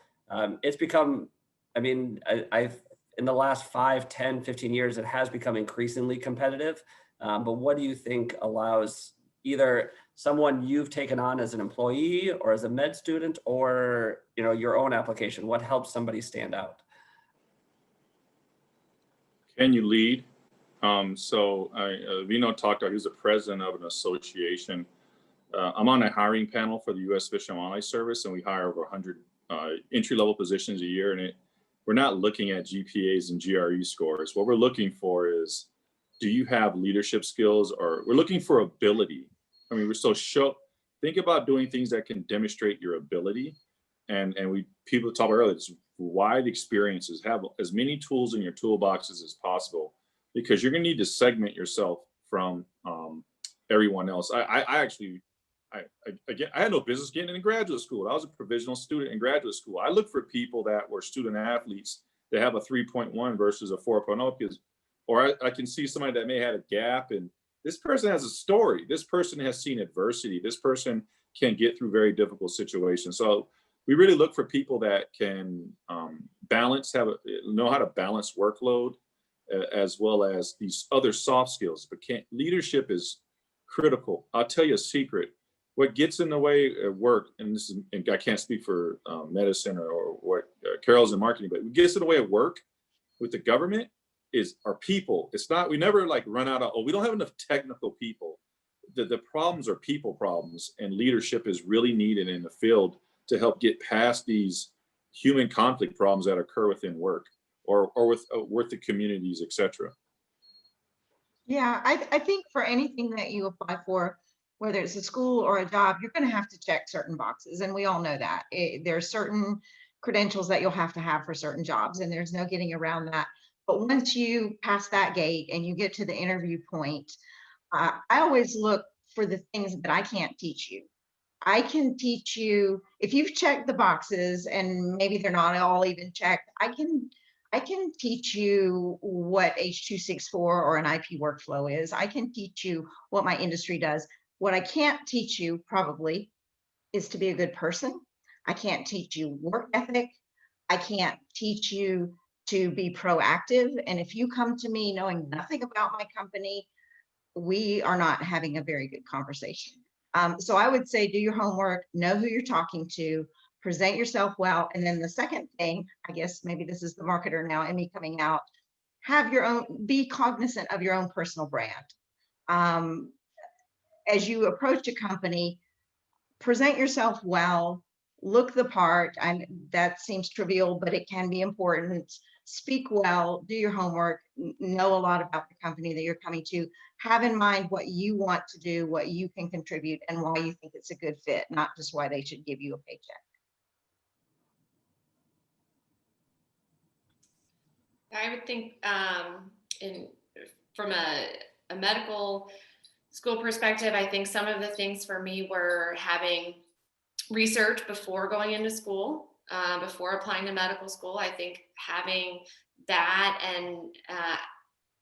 It's become, I've in the last 5, 10, 15 years, it has become increasingly competitive. But what do you think allows either someone you've taken on as an employee or as a med student, or your own application? What helps somebody stand out? Can you lead? Vinod talked about, he's the president of an association. I'm on a hiring panel for the U.S. Fish and Wildlife Service, and we hire over 100 entry-level positions a year. And we're not looking at GPAs and GRE scores. What we're looking for is, do you have leadership skills, or we're looking for ability. Think about doing things that can demonstrate your ability. And people talk about earlier, wide experiences, have as many tools in your toolboxes as possible, because you're going to need to segment yourself from everyone else. I had no business getting into graduate school. I was a provisional student in graduate school. I look for people that were student athletes that have a 3.1 versus a 4.0, or I can see somebody that may have a gap, and this person has a know this person has seen adversity. This person can get through very difficult situations. So we really look for people that can know how to balance workload, as well as these other soft skills. But leadership is critical. I'll tell you a secret. What gets in the way of work, and I can't speak for medicine or what Carol's in marketing, but what gets in the way of work with the government is our people. It's not, we never run out of, we don't have enough technical people. The problems are people problems, and leadership is really needed in the field to help get past these human conflict problems that occur within work or with the communities, et cetera. Yeah, I think for anything that you apply for, whether it's a school or a job, you're going to have to check certain boxes. And we all know that. There are certain credentials that you'll have to have for certain jobs, and there's no getting around that. But once you pass that gate and you get to the interview point, I always look for the things that I can't teach you. I can teach you, if you've checked the boxes, and maybe they're not all even checked, I can teach you what H.264 or an IP workflow is. I can teach you what my industry does. What I can't teach you probably is to be a good person. I can't teach you work ethic. I can't teach you to be proactive. And if you come to me knowing nothing about my company, we are not having a very good conversation. So I would say do your homework, know who you're talking to, present yourself well. And then the second thing, I guess maybe this is the marketer now and me coming out, be cognizant of your own personal brand. As you approach a company, present yourself well, look the part. And that seems trivial, but it can be important. Speak well, do your homework, know a lot about the company that you're coming to, have in mind what you want to do, what you can contribute, and why you think it's a good fit, not just why they should give you a paycheck. I would think from a medical school perspective, I think some of the things for me were having research before going into school, before applying to medical school. I think having that, and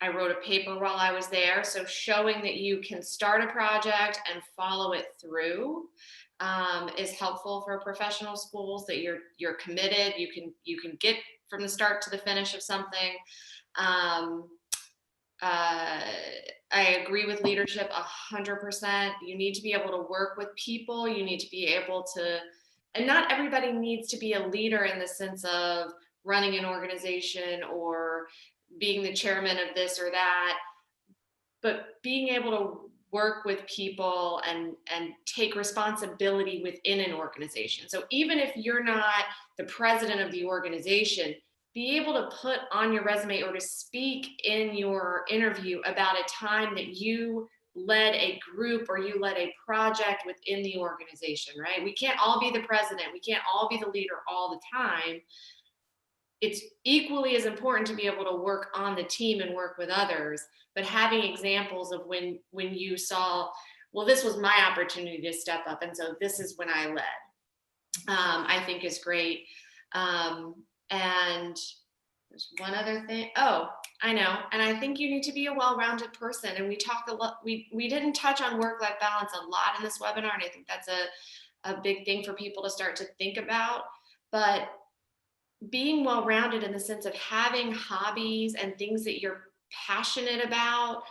I wrote a paper while I was there. So showing that you can start a project and follow it through is helpful for professional schools, that you're committed. You can get from the start to the finish of something. I agree with leadership 100%. You need to be able to work with people. You need to be able to, and not everybody needs to be a leader in the sense of running an organization or being the chairman of this or that, but being able to work with people and take responsibility within an organization. So even if you're not the president of the organization, be able to put on your resume or to speak in your interview about a time that you led a group or you led a project within the organization, right? We can't all be the president. We can't all be the leader all the time. It's equally as important to be able to work on the team and work with others, but having examples of when you saw, well, this was my opportunity to step up, and so this is when I led, I think is great. And there's one other thing. Oh, I know. And I think you need to be a well-rounded person. And we talked a lot, we didn't touch on work-life balance a lot in this webinar. And I think that's a big thing for people to start to think about. But being well-rounded in the sense of having hobbies and things that you're passionate about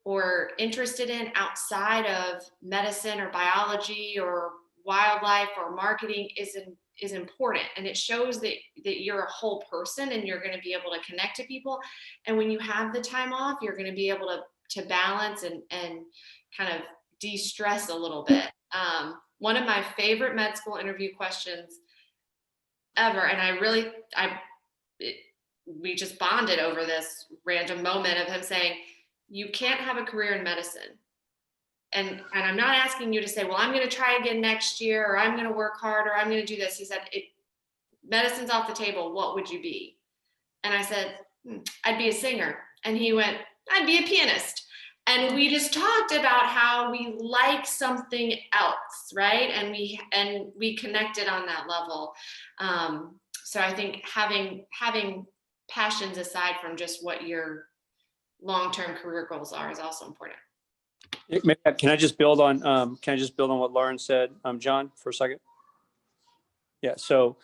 or interested in outside of medicine or biology or wildlife or marketing is important, and it shows that you're a whole person and you're going to be able to connect to people. And when you have the time off, you're going to be able to balance and kind of de-stress a little bit. One of my favorite med school interview questions ever, and we just bonded over this random moment of him saying, you can't have a career in medicine. And I'm not asking you to say, well, I'm going to try again next year, or I'm going to work hard, or I'm going to do this. He said, medicine's off the table. What would you be? And I said, I'd be a singer. And he went, I'd be a pianist. And we just talked about how we like something else, right? And we connected on that level. So I think having passions aside from just what your long-term career goals are is also important. Can I just build on what Lauren said, John, for a second? Yeah. So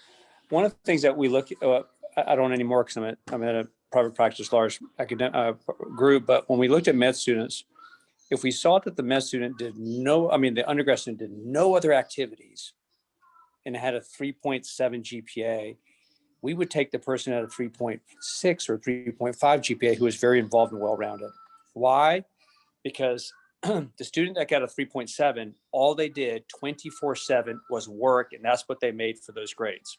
one of the things that we look at, I don't anymore because I'm at a private practice, large academic group. But when we looked at med students, if we saw that the med student the undergrad student did no other activities and had a 3.7 GPA, we would take the person at a 3.6 or 3.5 GPA who was very involved and well-rounded. Why? Because the student that got a 3.7, all they did 24/7 was work, and that's what they made for those grades.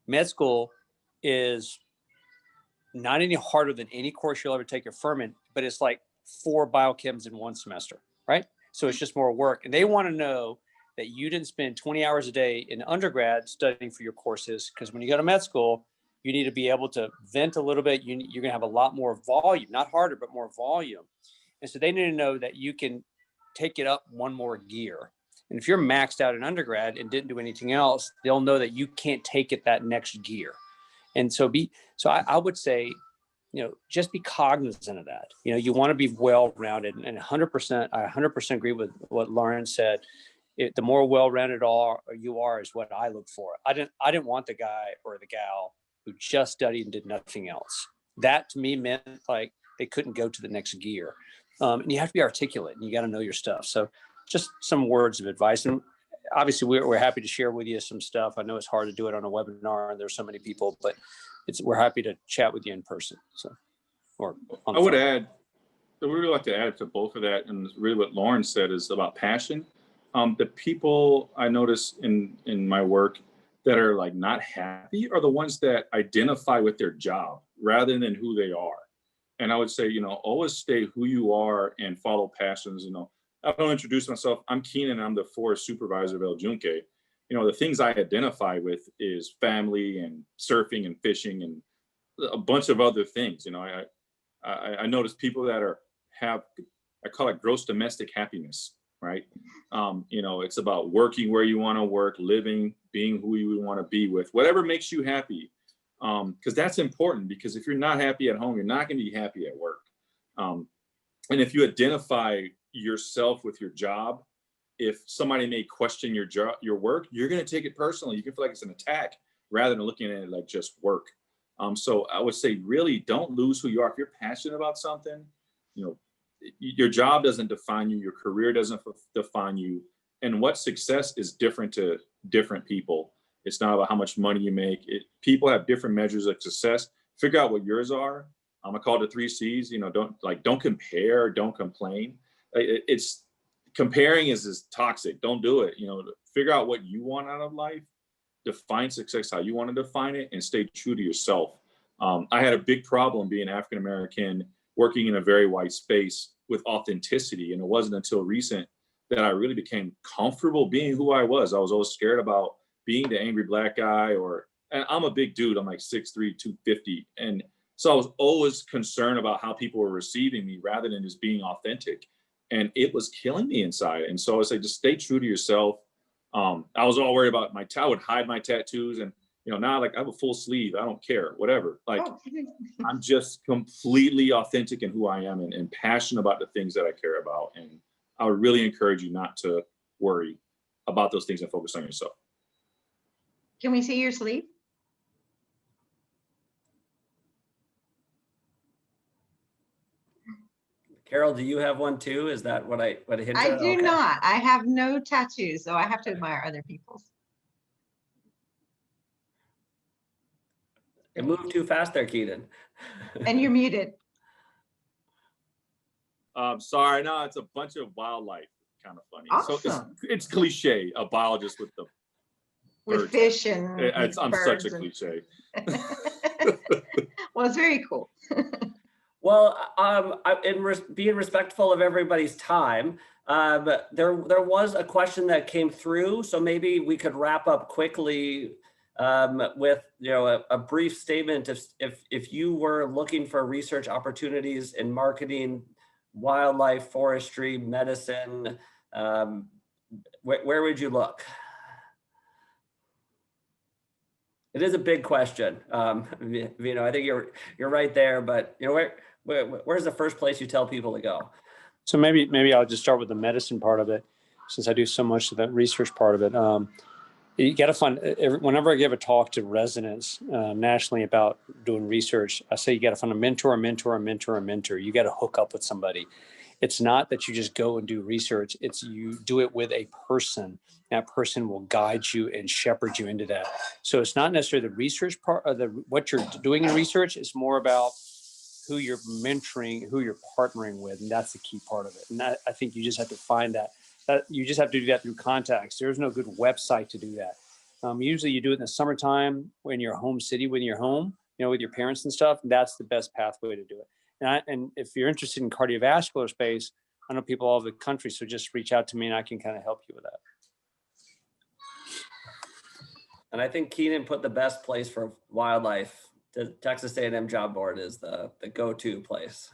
Med school is not any harder than any course you'll ever take at Furman, but it's like 4 biochems in one semester, right? So it's just more work. And they want to know that you didn't spend 20 hours a day in undergrad studying for your courses, because when you go to med school, you need to be able to vent a little bit. You're going to have a lot more volume, not harder, but more volume. And so they need to know that you can take it up one more gear. And if you're maxed out in undergrad and didn't do anything else, they'll know that you can't take it that next gear. And so I would say, just be cognizant of that. You want to be well-rounded, and 100%, I 100% agree with what Lauren said. The more well-rounded you are is what I look for. I didn't want the guy or the gal who just studied and did nothing else. That to me meant like they couldn't go to the next gear. And you have to be articulate, and you got to know your stuff. So just some words of advice. And obviously we're happy to share with you some stuff. I know it's hard to do it on a webinar and there's so many people, but we're happy to chat with you in person. So, I would add, I would really like to add to both of that. And really what Lauren said is about passion. The people I notice in my work that are like not happy are the ones that identify with their job rather than who they are. And I would say, always stay who you are and follow passions. I don't introduce myself. I'm Keenan. I'm the forest supervisor of El Junque. The things I identify with is family and surfing and fishing and a bunch of other things. I notice people that I call it gross domestic happiness, right? It's about working where you want to work, living, being who you want to be with, whatever makes you happy. Because that's important, because if you're not happy at home, you're not going to be happy at work. And if you identify yourself with your job, if somebody may question your work, you're going to take it personally. You can feel like it's an attack rather than looking at it like just work. So I would say really don't lose who you are. If you're passionate about something, you know, your job doesn't define you, your career doesn't define you. And what success is different to different people. It's not about how much money you make. People have different measures of success. Figure out what yours are. I call it the 3 C's. You know, don't compare, don't complain. It's comparing is toxic. Don't do it. You know, figure out what you want out of life. Define success how you want to define it, and stay true to yourself. I had a big problem being African American, working in a very white space with authenticity, and it wasn't until recent that I really became comfortable being who I was. I was always scared about being the angry Black guy, and I'm a big dude. I'm like 6'3", 250. And so I was always concerned about how people were receiving me rather than just being authentic. And it was killing me inside. And so I say, just stay true to yourself. I was all worried about I would hide my tattoos, and you know, now like I have a full sleeve. I don't care, whatever. Like I'm just completely authentic in who I am, and passionate about the things that I care about. And I would really encourage you not to worry about those things and focus on yourself. Can we see your sleeve? Carol, do you have one too? Is that what I hinted I at? do Okay. not. I have no tattoos, so I have to admire other people's. It moved too fast there, Keenan. And you're muted. Sorry, no, it's a bunch of wildlife. Kind of funny. Awesome. So it's cliche, a biologist with the With birds. fish and I'm such a cliche. Well, it's very cool. Well, being respectful of everybody's time, there was a question that came through, so maybe we could wrap up quickly with a brief statement. If you were looking for research opportunities in marketing, wildlife, forestry, medicine, where would you look? It is a big question. I think you're right there, but where's the first place you tell people to go? So maybe I'll just start with the medicine part of it, since I do so much of that research part of it. You got to find, whenever I give a talk to residents nationally about doing research, I say you got to find a mentor. You got to hook up with somebody. It's not that you just go and do research. It's you do it with a person. That person will guide you and shepherd you into that. So it's not necessarily the research part of what you're doing in research. It's more about who you're mentoring, who you're partnering with. And that's the key part of it. And I think you just have to find that you just have to do that through contacts. There's no good website to do that. Usually you do it in the summertime when you're home city, when you're home, with your parents and stuff. That's the best pathway to do it. And if you're interested in cardiovascular space, I know people all over the country, so just reach out to me and I can kind of help you with that. And I think Keenan put the best place for wildlife. The Texas A&M Job Board is the go-to place.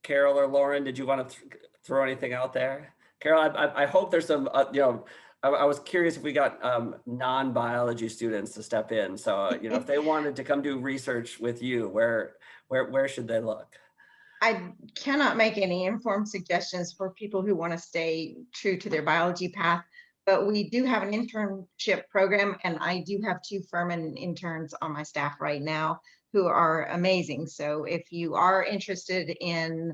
Carol or Lauren, did you want to throw anything out there? Carol, I hope there's some, I was curious if we got non-biology students to step in. So, if they wanted to come do research with you, where should they look? I cannot make any informed suggestions for people who want to stay true to their biology path, but we do have an internship program, and I do have 2 Furman interns on my staff right now who are amazing. So if you are interested in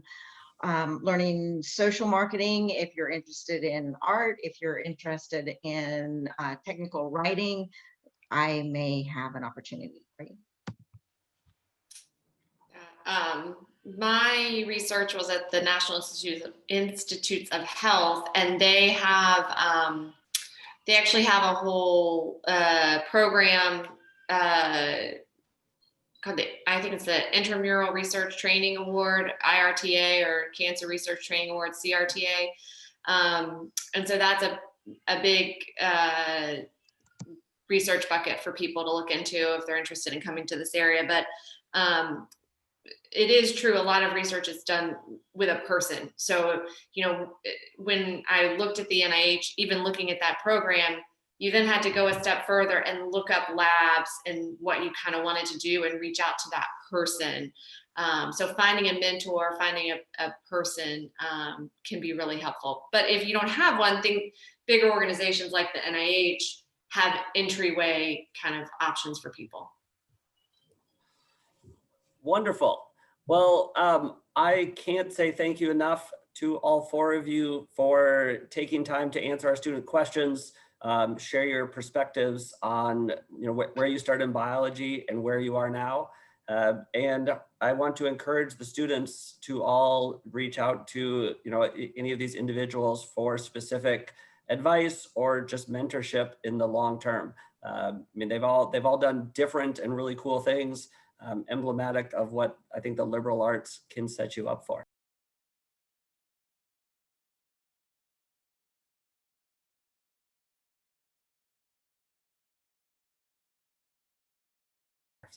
learning social marketing, if you're interested in art, if you're interested in technical writing, I may have an opportunity for you. My research was at the National Institutes of Health, and they actually have a whole program called I think it's the Intramural Research Training Award, IRTA, or Cancer Research Training Award, CRTA. And so that's a big research bucket for people to look into if they're interested in coming to this area. But it is true, a lot of research is done with a person. So, when I looked at the NIH, even looking at that program, you then had to go a step further and look up labs and what you kind of wanted to do and reach out to that person. So finding a mentor, finding a person can be really helpful. But if you don't have one, think bigger organizations like the NIH have entryway kind of options for people. Wonderful. Well, I can't say thank you enough to all four of you for taking time to answer our student questions, share your perspectives on where you started in biology and where you are now. And I want to encourage the students to all reach out to any of these individuals for specific advice or just mentorship in the long term. I mean, they've all done different and really cool things, emblematic of what I think the liberal arts can set you up for.